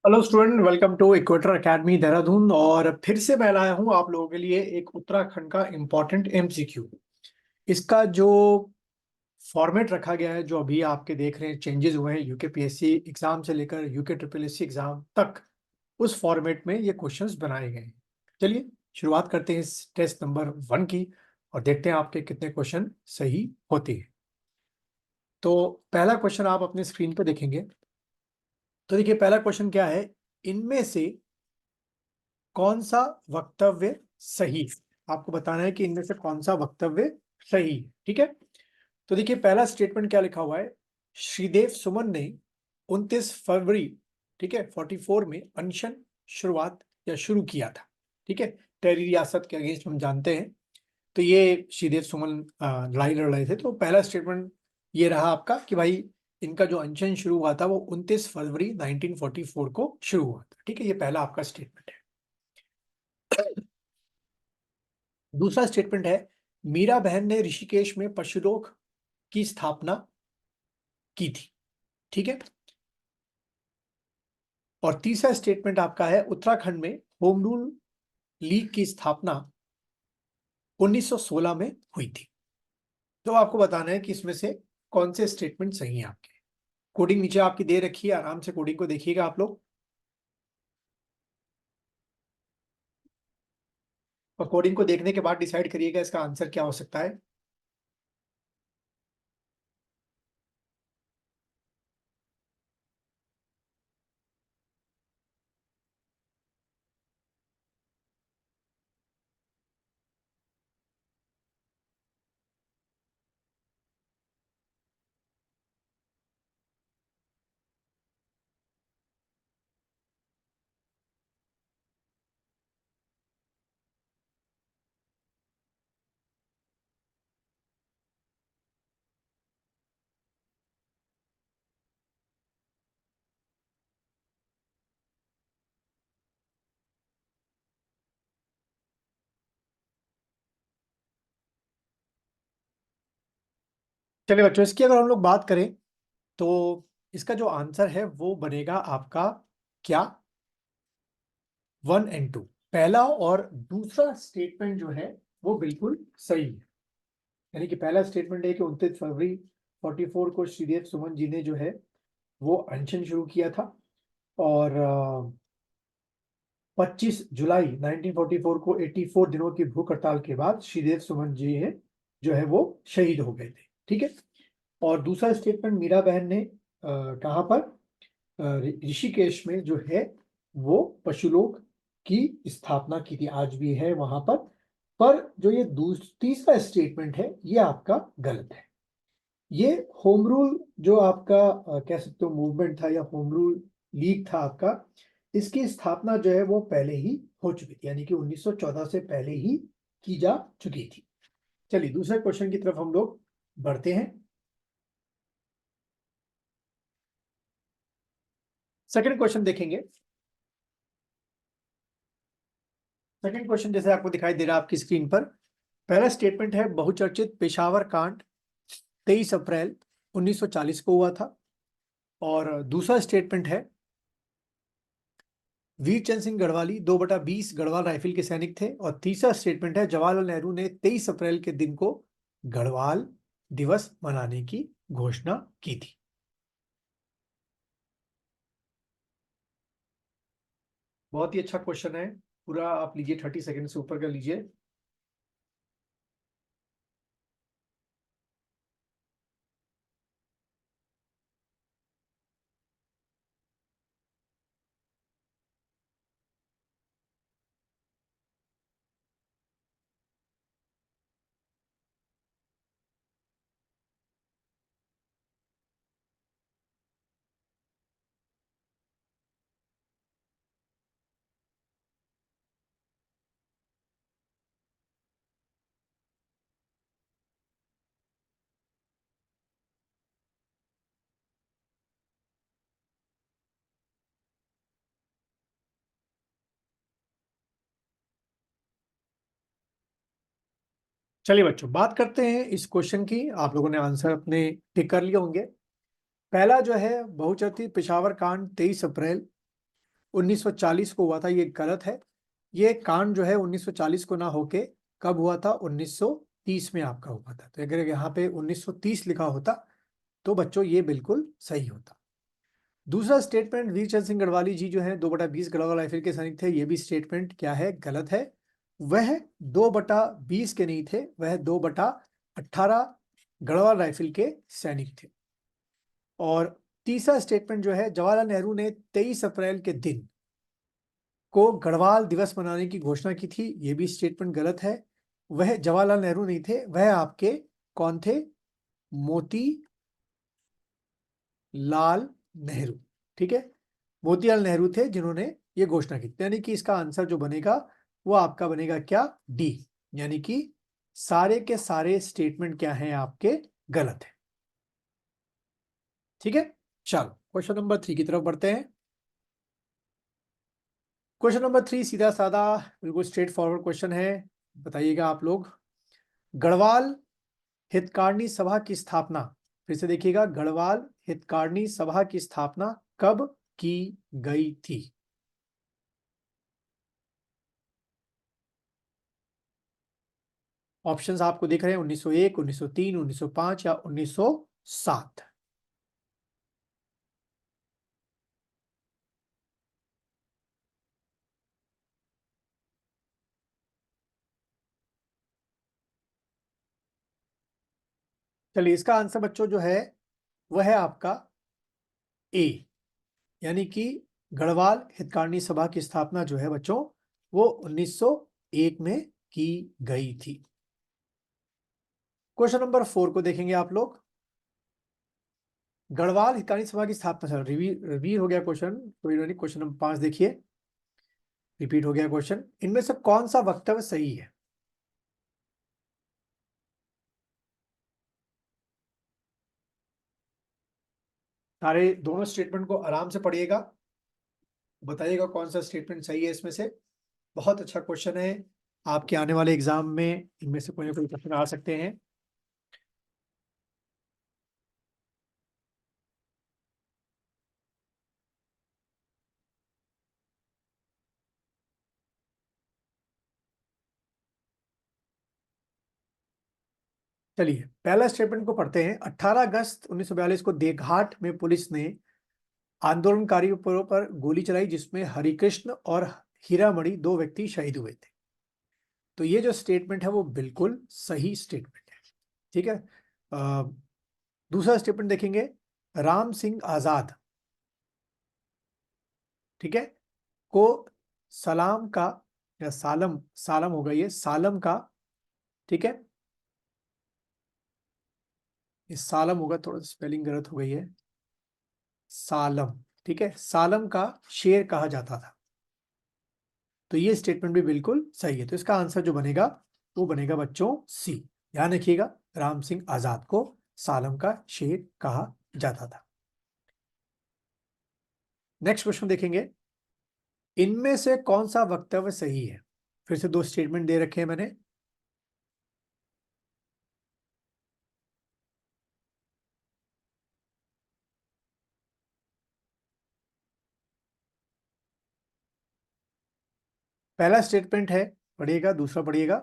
Hello student, welcome to Equator Academy Dehradun. और फिर से मैं लाया हूं आप लोगों के लिए एक उत्तराखंड का इम्पोर्टेंट एमसीक्यू। इसका जो फॉर्मेट रखा गया है, जो अभी आपके देख रहे हैं, चेंजेस हुए हैं यूके पीएससी एग्जाम से लेकर यूके ट्रिपल एससी एग्जाम तक। उस फॉर्मेट में ये क्वेश्चंस बनाए गए हैं। चलिए शुरुआत करते हैं इस टेस्ट नंबर 1 की और देखते हैं आपके कितने क्वेश्चन सही होते हैं। तो पहला क्वेश्चन आप अपने स्क्रीन पे देखेंगे। तो देखिए, पहला क्वेश्चन क्या है। इनमें से कौन सा वक्तव्य सही है? आपको बताना है कि इनमें से कौन सा वक्तव्य सही है। ठीक है। तो देखिए, पहला स्टेटमेंट क्या लिखा हुआ है। श्रीदेव सुमन ने 29 फरवरी, ठीक है, 44 में अनशन शुरुआत या शुरू किया था। ठीक है। टेरी रियासत के अगेंस्ट हम जानते हैं। तो ये श्रीदेव सुमन लड़ाई लड़ रहे थे। तो पहला स्टेटमेंट ये रहा आपका कि भाई इनका जो अनशन शुरू हुआ था वो 29 फरवरी 1944 को शुरू हुआ था। ठीक है, ये पहला आपका स्टेटमेंट है। दूसरा स्टेटमेंट है, मीरा बहन ने ऋषिकेश में पशुलोक की स्थापना की थी। ठीक है। और तीसरा स्टेटमेंट आपका है, उत्तराखंड में होम रूल लीग की स्थापना 1916 में हुई थी। तो आपको बताना है कि इसमें से कौन से स्टेटमेंट सही हैं आपके। कोडिंग नीचे आपकी दे रखी है, आराम से कोडिंग को देखिएगा आप लोग। और कोडिंग को देखने के बाद डिसाइड करिएगा इसका आंसर क्या हो सकता है। चलिए बच्चों, इसकी अगर हम लोग बात करें तो इसका जो आंसर है वो बनेगा आपका क्या, 1 और 2। पहला और दूसरा स्टेटमेंट जो है वो बिल्कुल सही है। यानी कि पहला स्टेटमेंट है कि 29 फरवरी 44 को श्रीदेव सुमन जी ने जो है वो अनशन शुरू किया था। और 25 जुलाई 1944 को 84 दिनों की भूख हड़ताल के बाद श्रीदेव सुमन जी है जो है वो शहीद हो गए थे। ठीक है। और दूसरा स्टेटमेंट, मीरा बहन ने कहाँ पर, ऋषिकेश में जो है वो पशुलोक की स्थापना की थी, आज भी है वहां पर जो ये तीसरा स्टेटमेंट है ये आपका गलत है। ये होम रूल जो आपका कह सकते हो मूवमेंट था या होम रूल लीग था आपका, इसकी स्थापना जो है वो पहले ही हो चुकी थी, यानी कि 1914 से पहले ही की जा चुकी थी। चलिए दूसरे क्वेश्चन की तरफ हम लोग बढ़ते हैं। सेकंड क्वेश्चन देखेंगे। सेकंड क्वेश्चन जैसे आपको दिखाई दे रहा है आपकी स्क्रीन पर। पहला स्टेटमेंट है, बहुचर्चित पेशावर कांड 23 अप्रैल 1940 को हुआ था। और दूसरा स्टेटमेंट है, वीर चंद सिंह गढ़वाली 2/20 गढ़वाल राइफल के सैनिक थे। और तीसरा स्टेटमेंट है, जवाहरलाल नेहरू ने 23 अप्रैल के दिन को गढ़वाल दिवस मनाने की घोषणा की थी। बहुत ही अच्छा क्वेश्चन है। पूरा आप लीजिए, 30 सेकंड से ऊपर का लीजिए। चलिए बच्चों, बात करते हैं इस क्वेश्चन की। आप लोगों ने आंसर अपने टिक कर लिए होंगे। पहला जो है, बहुचर्चित पेशावर कांड 23 अप्रैल 1940 को हुआ था, ये गलत है। ये कांड जो है 1940 को ना होके कब हुआ था, 1930 में आपका हुआ था। तो अगर यहाँ पे 1930 लिखा होता तो बच्चों ये बिल्कुल सही होता। दूसरा स्टेटमेंट, वीर चंद्र सिंह गढ़वाली जी जो है 2/20 गढ़वाल राइफल के सैनिक थे, ये भी स्टेटमेंट क्या है, गलत है। वह 2/20 के नहीं थे, वह 2/18 गढ़वाल राइफल के सैनिक थे। और तीसरा स्टेटमेंट जो है, जवाहरलाल नेहरू ने 23 अप्रैल के दिन को गढ़वाल दिवस मनाने की घोषणा की थी, ये भी स्टेटमेंट गलत है। वह जवाहरलाल नेहरू नहीं थे, वह आपके कौन थे, मोती लाल नेहरू। ठीक है, मोतीलाल नेहरू थे जिन्होंने ये घोषणा की। यानी कि इसका आंसर जो बनेगा वो आपका बनेगा क्या, डी। यानी कि सारे के सारे स्टेटमेंट क्या हैं आपके, गलत है। ठीक है, चलो क्वेश्चन नंबर 3 की तरफ बढ़ते हैं। क्वेश्चन नंबर 3 सीधा साधा बिल्कुल स्ट्रेट फॉरवर्ड क्वेश्चन है। बताइएगा आप लोग, गढ़वाल हितकारिणी सभा की स्थापना, फिर से देखिएगा, गढ़वाल हितकारिणी सभा की स्थापना कब की गई थी। ऑप्शंस आपको दिख रहे हैं, 1901, 1903, 1905 या 1907। चलिए, इसका आंसर बच्चों जो है वह है आपका ए, यानी कि गढ़वाल हितकारिणी सभा की स्थापना जो है बच्चों वो 1901 में की गई थी। क्वेश्चन नंबर 4 को देखेंगे आप लोग। गढ़वाल हितकारिणी सभा की स्थापना, सर रिवीट हो गया क्वेश्चन, कोई नहीं। क्वेश्चन नंबर 5 देखिए, रिपीट हो गया क्वेश्चन। इनमें से कौन सा वक्तव्य सही है। सारे दोनों स्टेटमेंट को आराम से पढ़िएगा, बताइएगा कौन सा स्टेटमेंट सही है इसमें से। बहुत अच्छा क्वेश्चन है, आपके आने वाले एग्जाम में इनमें से कोई ना कोई क्वेश्चन आ सकते हैं। चलिए, पहला स्टेटमेंट को पढ़ते हैं। 18 अगस्त 1942 को देघाट में पुलिस ने आंदोलनकारियों पर गोली चलाई, जिसमें हरिकृष्ण और हीरामणि 2 व्यक्ति शहीद हुए थे। तो ये जो स्टेटमेंट है वो बिल्कुल सही स्टेटमेंट है। ठीक है, दूसरा स्टेटमेंट देखेंगे, राम सिंह आजाद, ठीक है, को सलाम का, या सालम, सालम होगा ये, सालम का, ठीक है, ये सालम होगा, थोड़ा स्पेलिंग गलत हो गई है, सालम, ठीक है, सालम का शेर कहा जाता था। तो ये स्टेटमेंट भी बिल्कुल सही है। तो इसका आंसर जो बनेगा वो बनेगा बच्चों सी। ध्यान रखिएगा, राम सिंह आजाद को सालम का शेर कहा जाता था। नेक्स्ट क्वेश्चन देखेंगे, इनमें से कौन सा वक्तव्य सही है। फिर से 2 स्टेटमेंट दे रखे हैं मैंने। पहला स्टेटमेंट है, पढ़िएगा, दूसरा पढ़िएगा।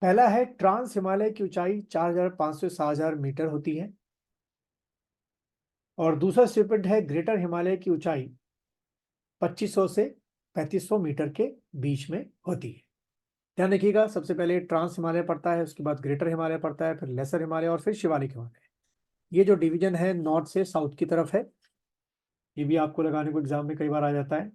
पहला है, ट्रांस हिमालय की ऊंचाई 4500 से 7000 मीटर होती है। और दूसरा स्टेटमेंट है, ग्रेटर हिमालय की ऊंचाई 2500 से 3500 मीटर के बीच में होती है। ध्यान रखिएगा, सबसे पहले ट्रांस हिमालय पड़ता है, उसके बाद ग्रेटर हिमालय पड़ता है, फिर लेसर हिमालय और फिर शिवालिक हिमालय। ये जो डिवीजन है नॉर्थ से साउथ की तरफ है, ये भी आपको लगाने को एग्जाम में कई बार आ जाता है।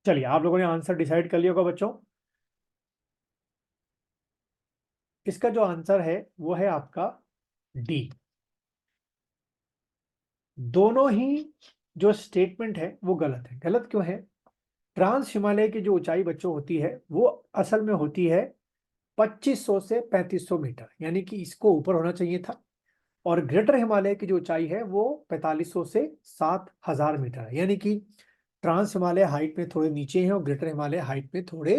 चलिए, आप लोगों ने आंसर डिसाइड कर लिया होगा बच्चों। इसका जो आंसर है वो है आपका डी। दोनों ही जो स्टेटमेंट है वो गलत है। गलत क्यों है, ट्रांस हिमालय की जो ऊंचाई बच्चों होती है वो असल में होती है 2500 से 3500 मीटर, यानी कि इसको ऊपर होना चाहिए था। और ग्रेटर हिमालय की जो ऊंचाई है वो 4500 से 7000 मीटर है, यानी कि ट्रांस हिमालय हाइट में थोड़े नीचे है और ग्रेटर हिमालय हाइट में थोड़े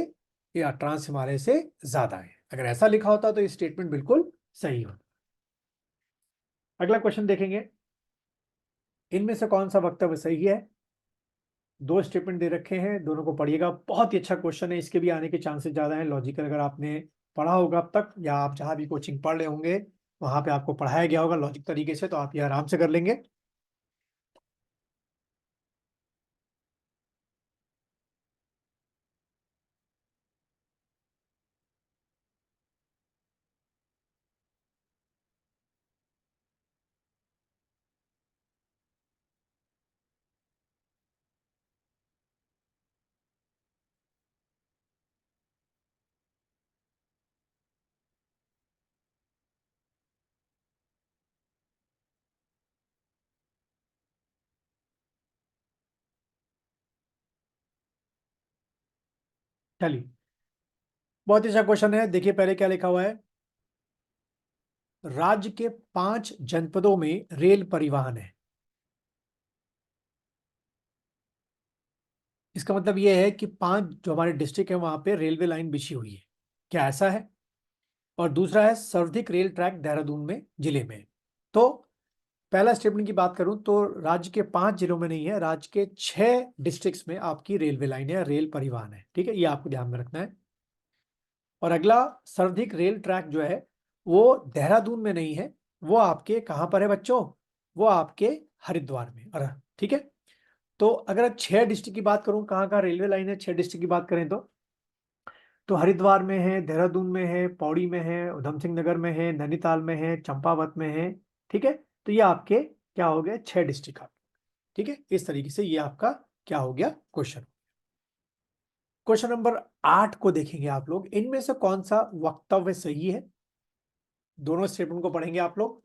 या ट्रांस हिमालय से ज्यादा है। अगर ऐसा लिखा होता तो ये स्टेटमेंट बिल्कुल सही होता। अगला क्वेश्चन देखेंगे, इनमें से कौन सा वक्तव्य सही है। दो स्टेटमेंट दे रखे हैं, दोनों को पढ़िएगा। बहुत ही अच्छा क्वेश्चन है, इसके भी आने के चांसेस ज्यादा हैं। लॉजिकल अगर आपने पढ़ा होगा अब तक या आप जहां भी कोचिंग पढ़ रहे होंगे वहां पे आपको पढ़ाया गया होगा लॉजिक तरीके से, तो आप ये आराम से कर लेंगे। चलिए, बहुत ही अच्छा क्वेश्चन है। देखिए पहले क्या लिखा हुआ है, राज्य के 5 जनपदों में रेल परिवहन है। इसका मतलब यह है कि 5 जो हमारे डिस्ट्रिक्ट है वहां पे रेलवे लाइन बिछी हुई है। क्या ऐसा है? और दूसरा है सर्वाधिक रेल ट्रैक देहरादून में जिले में। तो पहला स्टेटमेंट की बात करूं तो राज्य के 5 जिलों में नहीं है, राज्य के 6 डिस्ट्रिक्ट्स में आपकी रेलवे लाइन है, रेल परिवहन है। ठीक है, ये आपको ध्यान में रखना है। और अगला, सर्वाधिक रेल ट्रैक जो है वो देहरादून में नहीं है, वो आपके कहां पर है बच्चों, वो आपके हरिद्वार में। और ठीक है, तो अगर 6 डिस्ट्रिक्ट की बात करूं कहाँ कहाँ रेलवे लाइन है, 6 डिस्ट्रिक्ट की बात करें तो हरिद्वार में है, देहरादून में है, पौड़ी में है, उधम सिंह नगर में है, नैनीताल में है, चंपावत में है। ठीक है, तो ये आपके क्या हो गए, 6 डिस्ट्रिक्ट आप। ठीक है, इस तरीके से ये आपका क्या हो गया क्वेश्चन। क्वेश्चन नंबर 8 को देखेंगे आप लोग, इनमें से कौन सा वक्तव्य सही है। दोनों स्टेटमेंट को पढ़ेंगे आप लोग।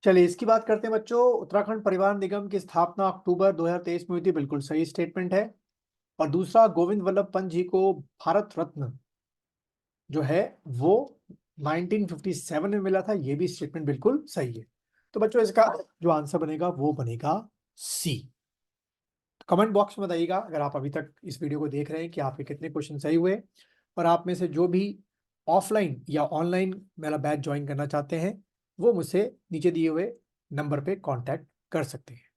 चलिए इसकी बात करते हैं बच्चों। उत्तराखंड परिवहन निगम की स्थापना अक्टूबर 2023 में हुई थी, बिल्कुल सही स्टेटमेंट है। और दूसरा, गोविंद वल्लभ पंत जी को भारत रत्न जो है वो 1957 में मिला था, ये भी स्टेटमेंट बिल्कुल सही है। तो बच्चों इसका जो आंसर बनेगा वो बनेगा सी। कमेंट बॉक्स में बताइएगा अगर आप अभी तक इस वीडियो को देख रहे हैं कि आपके कितने क्वेश्चन सही हुए। और आप में से जो भी ऑफलाइन या ऑनलाइन मेरा बैच ज्वाइन करना चाहते हैं वो मुझसे नीचे दिए हुए नंबर पे कांटेक्ट कर सकते हैं।